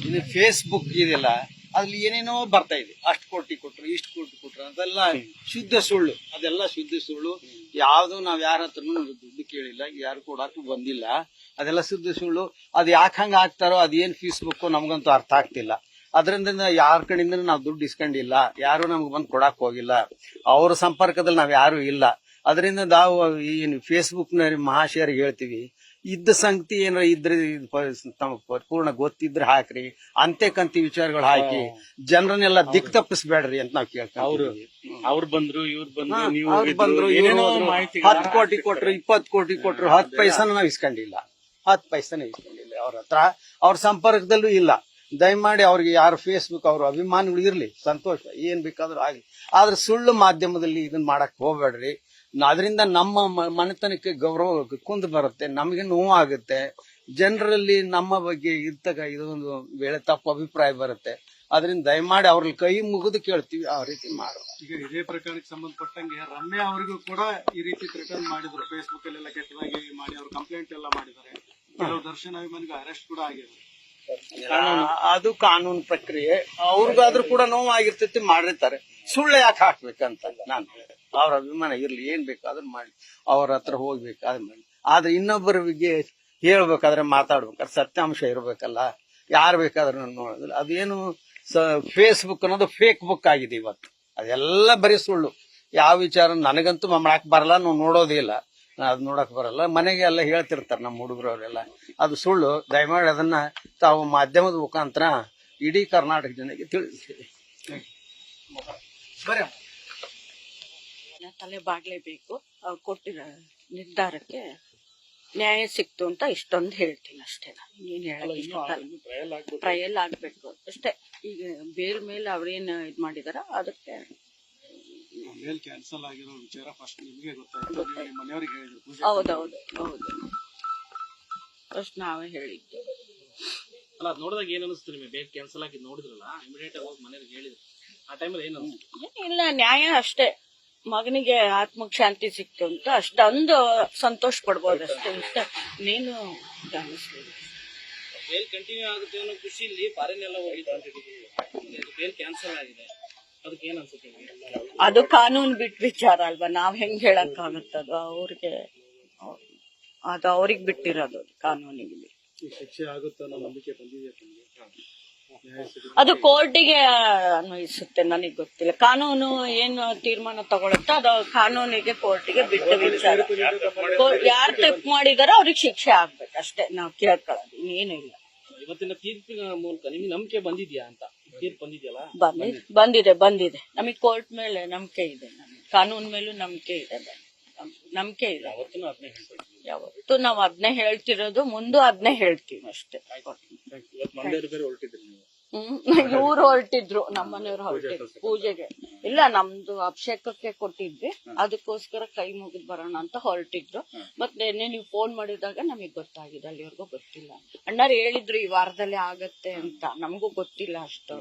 ಇದು ಫೇಸ್ಬುಕ್ ಇದೆಲ್ಲ ಅದ್ರಲ್ಲಿ ಏನೇನೋ ಬರ್ತಾ ಇದೆ, ಅಷ್ಟು ಕೋಟಿ ಕೊಟ್ರು ಇಷ್ಟು ಕೋಟಿ ಕೊಟ್ರು ಅದೆಲ್ಲ ಶುದ್ಧ ಸುಳ್ಳು. ಅದೆಲ್ಲ ಶುದ್ಧ ಸುಳ್ಳು. ಯಾವ್ದು ನಾವ್ ಯಾರ ಹತ್ರನು ದುಡ್ಡು ಕೇಳಿಲ್ಲ, ಯಾರು ಕೊಡಾಕು ಬಂದಿಲ್ಲ. ಅದೆಲ್ಲ ಶುದ್ಧ ಸುಳ್ಳು. ಅದ್ ಯಾಕೆ ಹಂಗ ಆಗ್ತಾರೋ ಅದೇನ್ ಫೇಸ್ಬುಕ್ ನಮ್ಗಂತೂ ಅರ್ಥ ಆಗ್ತಿಲ್ಲ. ಅದರಿಂದ ಯಾರ ಕಡೆಯಿಂದ ನಾವು ದುಡ್ಡು ಇಸ್ಕೊಂಡಿಲ್ಲ, ಯಾರು ನಮ್ಗೆ ಬಂದು ಕೊಡಾಕ್ ಹೋಗಿಲ್ಲ, ಅವ್ರ ಸಂಪರ್ಕದಲ್ಲಿ ನಾವ್ ಯಾರು ಇಲ್ಲ. ಅದರಿಂದ ನಾವು ಏನು ಫೇಸ್ಬುಕ್ ನ ಮಹಾಶಯರಿಗೆ ಹೇಳ್ತೀವಿ, ಇದ್ದ ಸಂಗತಿ ಏನಾರ ಇದ್ರೆ ತಮ್ಮ ಪೂರ್ಣ ಗೊತ್ತಿದ್ರೆ ಹಾಕ್ರಿ, ಅಂತೆಕಂತಿ ವಿಚಾರಗಳು ಹಾಕಿ ಜನರನ್ನೆಲ್ಲ ದಿಕ್ ತಪ್ಪಿಸ್ಬೇಡ್ರಿ ಅಂತ ನಾವ್ ಕೇಳ್ತೀವಿ. ಅವ್ರು ಬಂದ್ರು ಇವ್ರು ಬಂದ್ರು ಏನೇನೋ 10 ಕೋಟಿ ಕೊಟ್ರು 20 ಕೋಟಿ ಕೊಟ್ರು 10 ಪೈಸಾನ ನಾವ್ ಇಸ್ಕೊಂಡಿಲ್ಲ, 10 ಪೈಸಾನ ಇಸ್ಕೊಂಡಿಲ್ಲ. ಅವ್ರ ಹತ್ರ ಅವ್ರ ಸಂಪರ್ಕದಲ್ಲೂ ಇಲ್ಲ. ದಯಮಾಡಿ ಅವ್ರಿಗೆ ಯಾರು ಫೇಸ್ಬುಕ್ ಅವ್ರ ಅಭಿಮಾನಿಗಳು ಇರ್ಲಿ, ಸಂತೋಷ, ಏನ್ ಬೇಕಾದ್ರೂ ಆಗ್ಲಿ. ಆದ್ರೆ ಸುಳ್ಳು ಮಾಧ್ಯಮದಲ್ಲಿ ಇದನ್ನ ಮಾಡಕ್ ಹೋಗ್ಬೇಡ್ರಿ. ಅದರಿಂದ ನಮ್ಮ ಮನೆತನಕ್ಕೆ ಗೌರವ ಕುಂದು ಬರುತ್ತೆ, ನಮಗೆ ನೋವು ಆಗುತ್ತೆ. ಜನರಲ್ಲಿ ನಮ್ಮ ಬಗ್ಗೆ ಇದೊಂದು ವೇಳೆ ತಪ್ಪು ಅಭಿಪ್ರಾಯ ಬರುತ್ತೆ. ಅದರಿಂದ ದಯಮಾಡಿ ಅವ್ರಲ್ಲಿ ಕೈ ಮುಗಿದು ಕೇಳ್ತೀವಿ, ಆ ರೀತಿ ಮಾಡೋ. ಈಗ ಇದೇ ಪ್ರಕರಣಕ್ಕೆ ಸಂಬಂಧಪಟ್ಟಂಗೆ ರಮ್ಯಾ ಅವರಿಗೂ ಕೂಡ ಈ ರೀತಿ ಥ್ರೆಟನ್ ಮಾಡಿದ್ರು, ಫೇಸ್ಬುಕ್ ಅಲ್ಲೆಲ್ಲ ಕೆಟ್ಟದಾಗಿ ಮಾಡಿ ಅವ್ರು ಕಂಪ್ಲೇಂಟ್ ಎಲ್ಲ ಮಾಡಿದ್ದಾರೆ. ಕೆಲವು ದರ್ಶನ್ ಅಭಿಮಾನಿಗೆ ಅರೆಸ್ಟ್ ಕೂಡ ಆಗಿದೆ. ಅದು ಕಾನೂನು ಪ್ರಕ್ರಿಯೆ. ಅವ್ರಿಗಾದ್ರೂ ಕೂಡ ನೋವು ಆಗಿರ್ತೈತಿ, ಮಾಡಿರ್ತಾರೆ. ಸುಳ್ಳು ಯಾಕೆ ಹಾಕ್ಬೇಕಂತ ನಾನು ಅವ್ರ ಅಭಿಮಾನ ಇರ್ಲಿ, ಏನ್ ಬೇಕಾದ್ರೂ ಮಾಡಿ, ಅವ್ರ ಹತ್ರ ಹೋಗ್ಬೇಕಾದ್ರೆ ಮಾಡಿ. ಆದ್ರೆ ಇನ್ನೊಬ್ಬರಿಗೆ ಹೇಳ್ಬೇಕಾದ್ರೆ ಮಾತಾಡ್ಬೇಕಾದ್ರೆ ಸತ್ಯಾಂಶ ಇರ್ಬೇಕಲ್ಲ. ಯಾರು ಬೇಕಾದ್ರೂ ನೋಡೋದಿಲ್ಲ. ಅದೇನು ಫೇಸ್ಬುಕ್ ಅನ್ನೋದು ಫೇಕ್ ಬುಕ್ ಆಗಿದೆ ಇವತ್ತು. ಅದೆಲ್ಲ ಬರೀ ಸುಳ್ಳು. ಯಾವ ವಿಚಾರ ನನಗಂತೂ ಮಾಡಕ್ ಬರಲ್ಲ, ನಾವು ನೋಡೋದೇ ಇಲ್ಲ, ಅದ್ ನೋಡಕ್ ಬರಲ್ಲ. ಮನೆಗೆ ಎಲ್ಲ ಹೇಳ್ತಿರ್ತಾರೆ ನಮ್ಮ ಹುಡುಗರವರೆಲ್ಲ, ಅದು ಸುಳ್ಳು. ದಯಮಾಡಿ ಅದನ್ನ ತಾವು ಮಾಧ್ಯಮದ ಮುಖಾಂತರ ಇಡೀ ಕರ್ನಾಟಕ ಜನಕ್ಕೆ ತಿಳಿಸ್ತೀವಿ. ತಲೆ ಬಾಗ್ಲೇಬೇಕು. ಅವ್ರು ಕೊಟ್ಟಿರೋ ನಿರ್ಧಾರಕ್ಕೆ ನ್ಯಾಯ ಸಿಕ್ತು ಅಂತ ಇಷ್ಟೊಂದು ಹೇಳ್ತೀನಿ ಅಷ್ಟೇ. ನೀನ್ ಹೇಳಕ್ ಟ್ರಯಲ್ ಆಗ್ಬೇಕು ಅಷ್ಟೇ. ಈಗ ಬೇಲ್ ಮೇಲೆ ಅವ್ರೇನ್ ಇದ್ ಮಾಡಿದಾರ ಅದಕ್ಕೆ ಕ್ಯಾನ್ಸಲ್ ಆಗಿರೋ ವಿಚಾರ ಫಸ್ಟ್ ನಿಮ್ಗೆ ಗೊತ್ತಾಯ್ತು, ಮನೆಯವರಿಗೆ ಹೇಳಿದ್ರು. ಹೌದೌದು ಹೌದು, ಫಸ್ಟ್ ನಾವೇ ಹೇಳಿದ್ದು. ಅಲ್ಲ, ಅದ್ ನೋಡಿದಾಗ ಏನ್ ಅನಿಸ್ತು ನಿಮಗೆ? ಬೇಗ ಕ್ಯಾನ್ಸಲ್ ಆಗಿ ನೋಡಿದ್ರಲ್ಲ, ಇಮಿಡಿಯೇಟ್ ಆಗಿ ಹೋಗಿ ಮನೆಯವ್ರಿಗೆ ಹೇಳಿದ್ರು. ಆ ಟೈಮಲ್ಲಿ ಏನ್ ಅನಿಸ್ತು? ಇಲ್ಲ, ನ್ಯಾಯ ಅಷ್ಟೇ. ಮಗನಿಗೆ ಆತ್ಮಕ್ ಶಾಂತಿ ಸಿಕ್ತು ಅಂತ ಅಷ್ಟೊಂದು ಸಂತೋಷ ಪಡ್ಬೋದು ಅಷ್ಟೇ. ಇಷ್ಟ ನೀನು ಬೇಲ್ ಕಂಟಿನ್ಯೂ ಆಗುತ್ತೆ ಅನ್ನೋ ಖುಷಿಲಿ ಫಾರಿನ್ ಎಲ್ಲ ಹೋಗಿದ್ದು, ಬೇಲ್ ಕ್ಯಾನ್ಸಲ್ ಆಗಿದೆ, ಅದಕ್ಕೆ ಏನ್ ಅನ್ಸುತ್ತೆ? ಅದು ಕಾನೂನು ಬಿಟ್ಟು ವಿಚಾರ ಅಲ್ವಾ, ನಾವ್ ಹೆಂಗ್ ಹೇಳಕ್ ಆಗುತ್ತದು? ಅವ್ರಿಗೆ ಅದು ಅವ್ರಿಗೆ ಬಿಟ್ಟಿರೋದು, ಕಾನೂನಿಗೆ. ಶಿಕ್ಷೆ ಆಗುತ್ತೆ ಅನ್ನೋ ನಂಬಿಕೆ ಬಂದಿದೆ. ಅದು ಕೋರ್ಟಿಗೆ ಅನ್ವಯಿಸುತ್ತೆ, ನನಗ್ ಗೊತ್ತಿಲ್ಲ. ಕಾನೂನು ಏನು ತೀರ್ಮಾನ ತಗೊಳುತ್ತೋ ಅದು ಕಾನೂನಿಗೆ, ಕೋರ್ಟಿಗೆ ಬಿಟ್ಟ ವಿಚಾರ. ಯಾರು ತಪ್ಪು ಮಾಡಿದಾರೋ ಅವ್ರಿಗೆ ಶಿಕ್ಷೆ ಆಗ್ಬೇಕು ಅಷ್ಟೇ, ನಾವ್ ಕೇಳ್ಕೊಳ್ಳೋದು, ಇನ್ನೇನು ಇಲ್ಲ. ಇವತ್ತಿನ ತೀರ್ಪಿನ ಮೂಲಕ ನಿಮ್ಗೆ ನಂಬಿಕೆ ಬಂದಿದ್ಯಾ ಅಂತ? ತೀರ್ಪು ಬಂದಿದ್ಯಲ್ಲ? ಬಂದಿದೆ. ನಮಗ್ ಕೋರ್ಟ್ ಮೇಲೆ ನಂಬಿಕೆ ಇದೆ, ಕಾನೂನ್ ಮೇಲೂ ನಂಬಿಕೆ ಇದೆ, ನಂಬಿಕೆ ಇದೆ. ಯಾವತ್ತು ನಾವ್ ಅದನ್ನೇ ಹೇಳ್ತಿರೋದು, ಮುಂದೂ ಅದನ್ನೇ ಹೇಳ್ತೀವಿ ಅಷ್ಟೇ. ಇವ್ರು ಹೊರಟಿದ್ರು, ನಮ್ಮನೆಯವ್ರು ಹೊರಟಿದ್ರು ಪೂಜೆಗೆ. ಇಲ್ಲ, ನಮ್ದು ಅಭಿಷೇಕಕ್ಕೆ ಕೊಟ್ಟಿದ್ವಿ, ಅದಕ್ಕೋಸ್ಕರ ಕೈ ಮುಗಿದ್ ಬರೋಣ ಅಂತ ಹೊರಟಿದ್ರು. ಮತ್ತೆ ನೀವು ಫೋನ್ ಮಾಡಿದಾಗ ನಮಗ್ ಗೊತ್ತಾಗಿದೆ, ಅಲ್ಲಿವರೆಗೂ ಗೊತ್ತಿಲ್ಲ. ಅಣ್ಣಾರು ಹೇಳಿದ್ರು ಈ ವಾರದಲ್ಲಿ ಆಗತ್ತೆ ಅಂತ, ನಮಗೂ ಗೊತ್ತಿಲ್ಲ ಅಷ್ಟು.